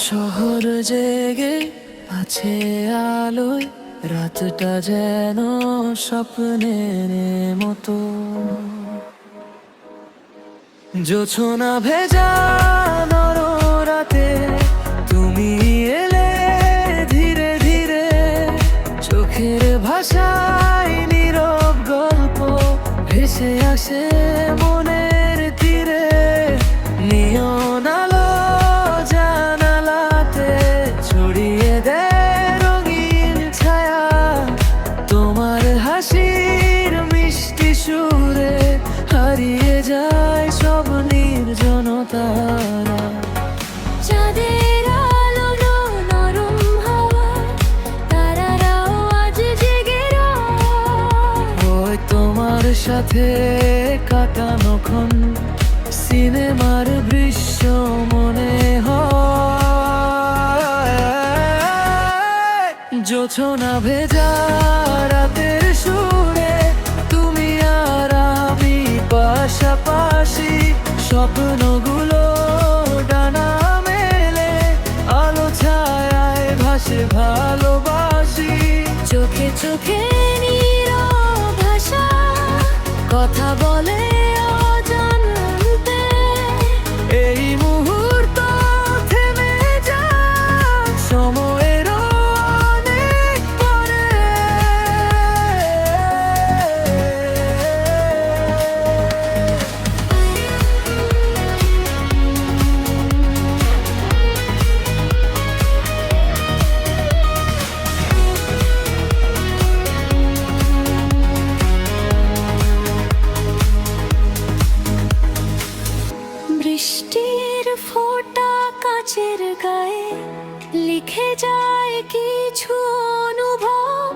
শহর জেগে আছে আলোয়, রাতটা যেন স্বপ্নের মতো। জোছনা ভেজা রাতে তুমি এলে ধীরে ধীরে, চোখের ভাষায় নীরব গল্প ভেসে আসে মনের তীরে। নিয়ন আলো জানালাতে ছড়িয়ে দেয় রঙিন ছায়া, তোমার হাসির মিষ্টি সুরে হারিয়ে যায় সব নির্জনতারা। চাঁদের আলো নরম হাওয়া, তারারাও আজ জেগে রয়। ওই তোমার সাথে কাটানো ক্ষণ সিনেমার দৃশ্য মনে হয়। জোছনা ভেজা রাতের সুরে তুমি আর আমি পাশাপাশি, স্বপ্নগুলো ডানা মেলে আলো ছায়ায় ভাসে ভালোবাসি। চোখে চোখে নীরব ভাষা কথা বলে অজান্তে। এই মুহূর্ত থেমে যাক সময়ের অনেক পরে। বৃষ্টির ফোঁটা কাচের গায়ে লিখে যায় কিছু অনুভব।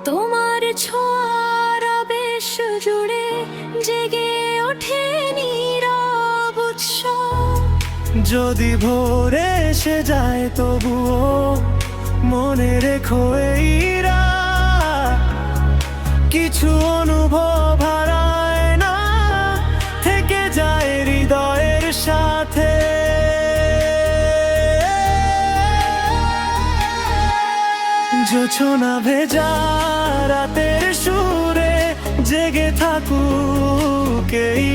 তোমার ছোঁয়ার আবেশ জুড়ে জেগে ওঠে নীরব উৎসব। যদি ভোরে এসে যায় তবুও মনে রেখো এই রাত, কিছু অনুভব হারায় না, থেকে যায় হৃদয়ের সাথে। জোছনা ভেজা রাতের সুরে জেগে থাকুক এই